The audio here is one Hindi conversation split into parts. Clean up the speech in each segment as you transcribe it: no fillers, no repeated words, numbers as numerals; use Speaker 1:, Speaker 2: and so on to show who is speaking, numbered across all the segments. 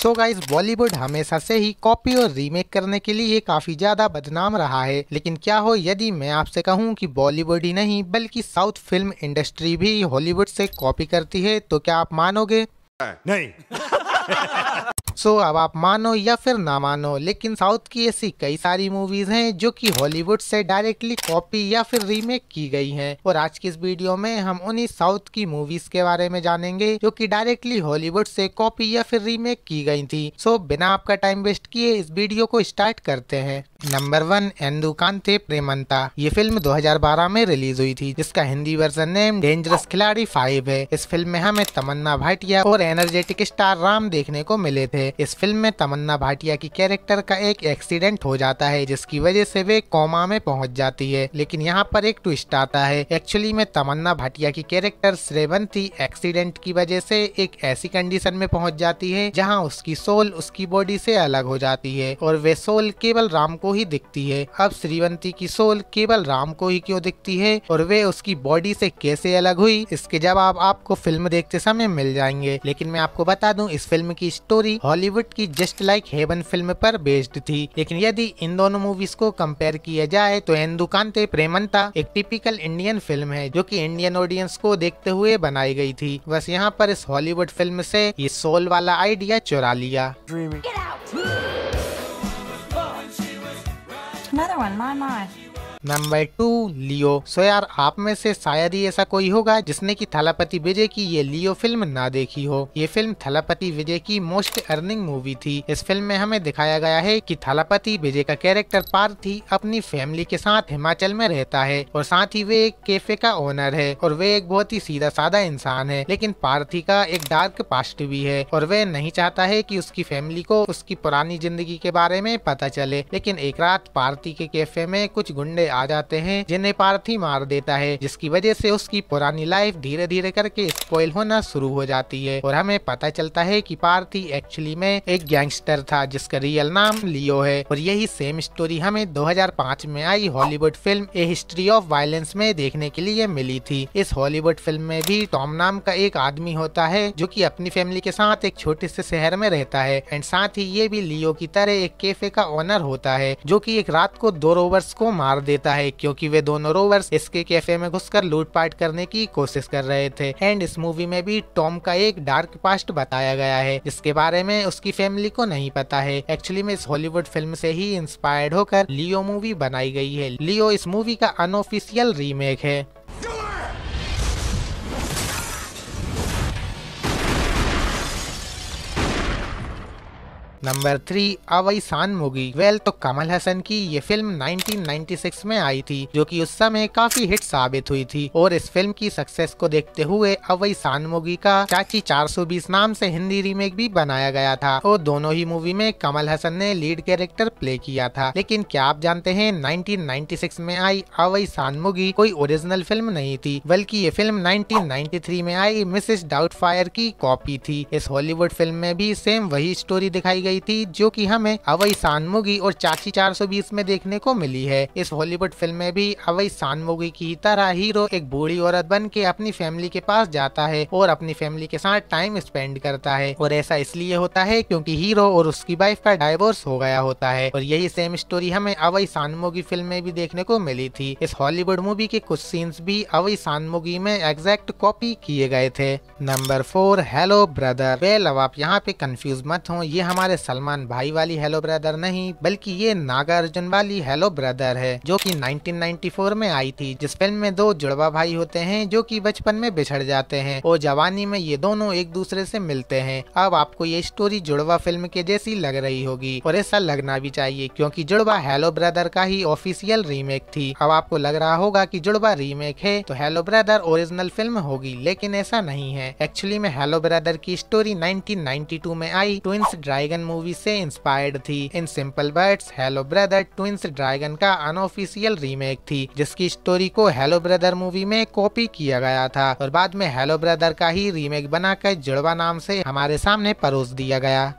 Speaker 1: सो गाइस, बॉलीवुड हमेशा से ही कॉपी और रीमेक करने के लिए काफी ज्यादा बदनाम रहा है। लेकिन क्या हो यदि मैं आपसे कहूं कि बॉलीवुड ही नहीं बल्कि साउथ फिल्म इंडस्ट्री भी हॉलीवुड से कॉपी करती है, तो क्या आप मानोगे?
Speaker 2: नहीं।
Speaker 1: सो अब आप मानो या फिर ना मानो, लेकिन साउथ की ऐसी कई सारी मूवीज हैं जो कि हॉलीवुड से डायरेक्टली कॉपी या फिर रीमेक की गई हैं। और आज की इस वीडियो में हम उन्हीं साउथ की मूवीज के बारे में जानेंगे जो कि डायरेक्टली हॉलीवुड से कॉपी या फिर रीमेक की गई थी। सो बिना आपका टाइम वेस्ट किए इस वीडियो को स्टार्ट करते हैं। नंबर 1, एंदुकांते प्रेमंता। ये फिल्म 2012 में रिलीज हुई थी, जिसका हिंदी वर्जन नेम डेंजरस खिलाड़ी 5 है। इस फिल्म में हमें तमन्ना भाटिया और एनर्जेटिक स्टार राम देखने को मिले थे। इस फिल्म में तमन्ना भाटिया की कैरेक्टर का एक एक्सीडेंट हो जाता है, जिसकी वजह से वे कोमा में पहुंच जाती है। लेकिन यहाँ पर एक ट्विस्ट आता है। एक्चुअली में तमन्ना भाटिया की कैरेक्टर श्रेवंती एक्सीडेंट की वजह से एक ऐसी कंडीशन में पहुंच जाती है जहाँ उसकी सोल उसकी बॉडी से अलग हो जाती है और वे सोल केवल राम को ही दिखती है। अब श्रीवंती की सोल केवल राम को ही क्यों दिखती है और वे उसकी बॉडी से कैसे अलग हुई, इसके जवाब आपको फिल्म देखते समय मिल जाएंगे। लेकिन मैं आपको बता दूं, इस फिल्म की स्टोरी हॉलीवुड की जस्ट लाइक हेवन फिल्म पर बेस्ड थी। लेकिन यदि इन दोनों मूवीज को कंपेयर किया जाए तो एंदुकांते प्रेमंता एक टिपिकल इंडियन फिल्म है जो कि इंडियन ऑडियंस को देखते हुए बनाई गई थी। बस यहाँ पर इस हॉलीवुड फिल्म से ये सोल वाला आइडिया चुरा लिया।
Speaker 3: Another one, my.
Speaker 1: नंबर 2, लियो। सो यार, आप में से शायद ही ऐसा कोई होगा जिसने की थलापति विजय की ये लियो फिल्म ना देखी हो। ये फिल्म थलापति विजय की मोस्ट अर्निंग मूवी थी। इस फिल्म में हमें दिखाया गया है कि थलापति विजय का कैरेक्टर पार्थी अपनी फैमिली के साथ हिमाचल में रहता है और साथ ही वे एक कैफे का ओनर है और वे एक बहुत ही सीधा साधा इंसान है। लेकिन पार्थी का एक डार्क पास्ट भी है और वे नहीं चाहता है कि उसकी फैमिली को उसकी पुरानी जिंदगी के बारे में पता चले। लेकिन एक रात पार्थी के कैफे में कुछ गुंडे आ जाते हैं जिन्हें पार्थी मार देता है, जिसकी वजह से उसकी पुरानी लाइफ धीरे धीरे करके स्पॉइल होना शुरू हो जाती है और हमें पता चलता है कि पार्थी एक्चुअली में एक गैंगस्टर था जिसका रियल नाम लियो है। और यही सेम स्टोरी हमें 2005 में आई Hollywood film a history of violence में देखने के लिए मिली थी। इस हॉलीवुड फिल्म में भी टॉम नाम का एक आदमी होता है जो कि अपनी फैमिली के साथ एक छोटे से शहर में रहता है एंड साथ ही ये भी लियो की तरह एक कैफे का ओनर होता है जो कि एक रात को 2 रोवर्स को मार देता है क्योंकि वे दोनों रोवर्स इसके कैफे में घुसकर लूटपाट करने की कोशिश कर रहे थे। एंड इस मूवी में भी टॉम का एक डार्क पास्ट बताया गया है जिसके बारे में उसकी फैमिली को नहीं पता है। एक्चुअली में इस हॉलीवुड फिल्म से ही इंस्पायर्ड होकर लियो मूवी बनाई गई है। लियो इस मूवी का अनऑफिशियल रीमेक है। नंबर 3, अवई सान मूवी। वेल, तो कमल हसन की ये फिल्म 1996 में आई थी जो कि उस समय काफी हिट साबित हुई थी। और इस फिल्म की सक्सेस को देखते हुए अवई सान मूवी का चाची 420 नाम से हिंदी रीमेक भी बनाया गया था और दोनों ही मूवी में कमल हसन ने लीड कैरेक्टर प्ले किया था। लेकिन क्या आप जानते हैं 1996 में आई अवई सान मूवी कोई ओरिजिनल फिल्म नहीं थी, बल्कि ये फिल्म 1993 में आई मिसेस डाउटफायर की कॉपी थी। इस हॉलीवुड फिल्म में भी सेम वही स्टोरी दिखाई गई थी जो कि हमें अवई सान मूवी और चाची 420 में देखने को मिली है। इस हॉलीवुड फिल्म में भी अवई सान मूवी की तरह हीरो एक बूढ़ी औरत बन के अपनी फैमिली के पास जाता है और अपनी फैमिली के साथ टाइम स्पेंड करता है। और ऐसा इसलिए होता है क्योंकि हीरो और उसकी वाइफ का डाइवोर्स हो गया होता है। और यही सेम स्टोरी हमें अवई सान मूवी फिल्म में भी देखने को मिली थी। इस हॉलीवुड मूवी के कुछ सीन्स भी अवई सान मूवी में एग्जैक्ट कॉपी किए गए थे। Number 4, hello brother. वेल, अब आप यहाँ पे कंफ्यूज मत हो, ये हमारे सलमान भाई वाली हेलो ब्रदर नहीं बल्कि ये नागा अर्जुन वाली हेलो ब्रदर है जो कि 1994 में आई थी। जिस फिल्म में 2 जुड़वा भाई होते हैं जो कि बचपन में बिछड़ जाते हैं और जवानी में ये दोनों एक दूसरे से मिलते हैं। अब आपको ये स्टोरी जुड़वा फिल्म के जैसी लग रही होगी और ऐसा लगना भी चाहिए क्योंकि जुड़वा हेलो ब्रदर का ही ऑफिशियल रीमेक थी। अब आपको लग रहा होगा कि जुड़वा रीमेक है तो हेलो ब्रदर ओरिजिनल फिल्म होगी, लेकिन ऐसा नहीं है। एक्चुअली में हेलो ब्रदर की स्टोरी 1992 में आई ट्विंस ड्रैगन मूवी से इंस्पायर्ड थी। In simple words, hello brother twins dragon का अनऑफिशियल रीमेक थी जिसकी स्टोरी को हेलो ब्रदर मूवी में कॉपी किया गया था और बाद में हेलो ब्रदर का ही रीमेक बनाकर जुड़वा नाम से हमारे सामने परोस दिया गया।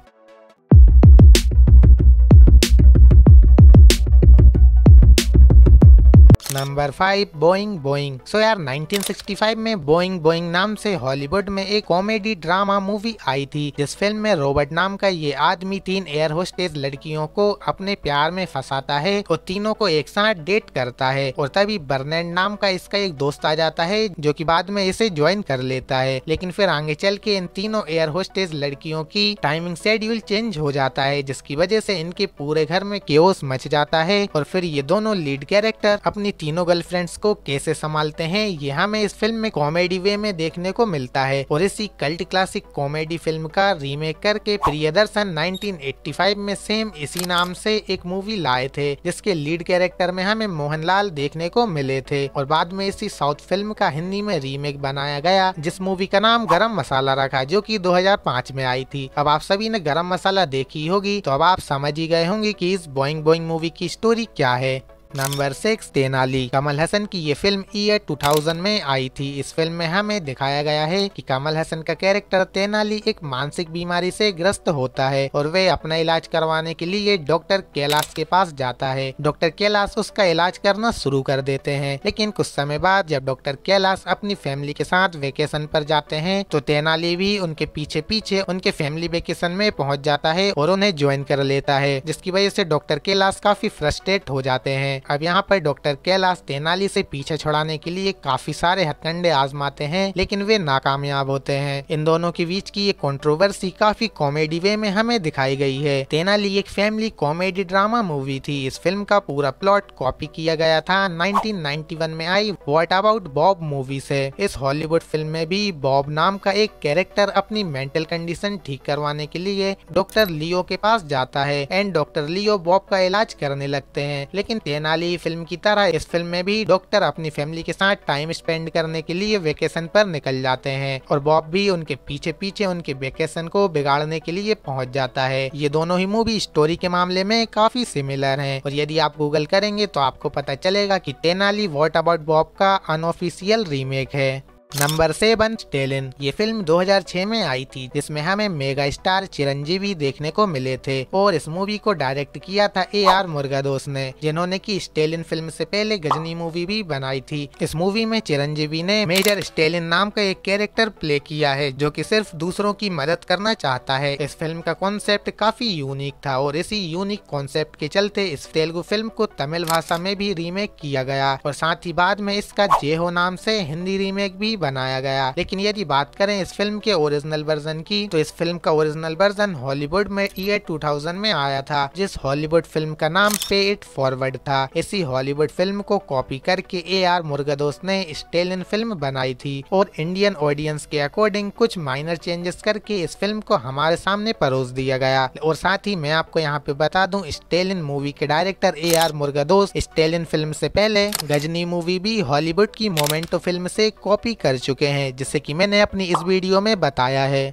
Speaker 1: Number 5 Boeing Boeing. सो यार 1965 में बोइंग बोइंग नाम से हॉलीवुड में एक कॉमेडी ड्रामा मूवी आई थी, जिस फिल्म में रॉबर्ट नाम का ये आदमी 3 एयर होस्टेस लड़कियों को अपने प्यार में फंसाता है और तीनों को एक साथ डेट करता है। और तभी बर्नैंड नाम का इसका एक दोस्त आ जाता है जो कि बाद में इसे ज्वाइन कर लेता है। लेकिन फिर आगे चल के इन तीनों एयर होस्टेस लड़कियों की टाइमिंग शेड्यूल चेंज हो जाता है, जिसकी वजह से इनके पूरे घर में केओस मच जाता है। और फिर ये दोनों लीड कैरेक्टर अपनी तीनों गर्लफ्रेंड्स को कैसे संभालते हैं, ये हमें इस फिल्म में कॉमेडी वे में देखने को मिलता है। और इसी कल्ट क्लासिक कॉमेडी फिल्म का रीमेक करके प्रियदर्शन 1985 में सेम इसी नाम से एक मूवी लाए थे, जिसके लीड कैरेक्टर में हमें मोहनलाल देखने को मिले थे। और बाद में इसी साउथ फिल्म का हिंदी में रीमेक बनाया गया, जिस मूवी का नाम गरम मसाला रखा, जो कि 2005 में आई थी। अब आप सभी ने गरम मसाला देखी होगी, तो अब आप समझ ही गए होंगे कि इस बोइंग बोइंग मूवी की स्टोरी क्या है। नंबर 6 तेनाली। कमल हसन की ये फिल्म ईयर 2000 में आई थी। इस फिल्म में हमें दिखाया गया है कि कमल हसन का कैरेक्टर तेनाली एक मानसिक बीमारी से ग्रस्त होता है और वे अपना इलाज करवाने के लिए डॉक्टर कैलाश के पास जाता है। डॉक्टर कैलाश उसका इलाज करना शुरू कर देते हैं, लेकिन कुछ समय बाद जब डॉक्टर कैलाश अपनी फैमिली के साथ वेकेशन पर जाते हैं, तो तेनाली भी उनके पीछे पीछे उनके फैमिली वेकेशन में पहुंच जाता है और उन्हें ज्वाइन कर लेता है, जिसकी वजह से डॉक्टर कैलाश काफी फ्रस्ट्रेट हो जाते हैं। अब यहाँ पर डॉक्टर कैलाश तेनाली से पीछे छुड़ाने के लिए काफी सारे हथकंडे आजमाते हैं, लेकिन वे नाकामयाब होते हैं। इन दोनों के बीच की ये कंट्रोवर्सी काफी कॉमेडी वे में हमें दिखाई गई है। तेनाली एक फैमिली कॉमेडी ड्रामा मूवी थी। इस फिल्म का पूरा प्लॉट कॉपी किया गया था 1991 में I what about Bob movie से। इस हॉलीवुड फिल्म में भी बॉब नाम का एक कैरेक्टर अपनी मेंटल कंडीशन ठीक करवाने के लिए डॉक्टर लियो के पास जाता है एंड डॉक्टर लियो बॉब का इलाज करने लगते हैं। लेकिन तेनाली फिल्म की तरह इस फिल्म में भी डॉक्टर अपनी फैमिली के साथ टाइम स्पेंड करने के लिए वेकेशन पर निकल जाते हैं और बॉब भी उनके पीछे पीछे उनके वेकेशन को बिगाड़ने के लिए पहुंच जाता है। ये दोनों ही मूवी स्टोरी के मामले में काफी सिमिलर हैं और यदि आप गूगल करेंगे तो आपको पता चलेगा कि तेनाली व्हाट अबाउट बॉब का अनऑफिशियल रीमेक है। Number 7 Stalin. ये फिल्म 2006 में आई थी, जिसमें हमें मेगा स्टार चिरंजीवी देखने को मिले थे और इस मूवी को डायरेक्ट किया था AR मुरुगदोस ने, जिन्होंने की स्टेलिन फिल्म से पहले गजनी मूवी भी बनाई थी। इस मूवी में चिरंजीवी ने मेजर स्टेलिन नाम का एक कैरेक्टर प्ले किया है, जो कि सिर्फ दूसरों की मदद करना चाहता है। इस फिल्म का कॉन्सेप्ट काफी यूनिक था और इसी यूनिक कॉन्सेप्ट के चलते इस तेलुगु फिल्म को तमिल भाषा में भी रीमेक किया गया और साथ ही बाद में इसका जे हो नाम से हिंदी रीमेक भी बनाया गया। लेकिन यदि बात करें इस फिल्म के ओरिजिनल वर्जन की, तो इस फिल्म का ओरिजिनल वर्जन हॉलीवुड में ईयर 2000 में आया था, जिस हॉलीवुड फिल्म का नाम पे इट फॉरवर्ड था। इसी हॉलीवुड फिल्म को कॉपी करके AR मुरुगदोस ने स्टेलिन फिल्म बनाई थी और इंडियन ऑडियंस के अकॉर्डिंग कुछ माइनर चेंजेस करके इस फिल्म को हमारे सामने परोस दिया गया। और साथ ही मैं आपको यहाँ पे बता दूं, स्टेलिन मूवी के डायरेक्टर AR मुरुगदोस स्टेलिन फिल्म से पहले गजनी मूवी भी हॉलीवुड की मोमेंटो फिल्म से कॉपी कर चुके हैं, जिससे कि मैंने अपनी इस वीडियो में बताया है।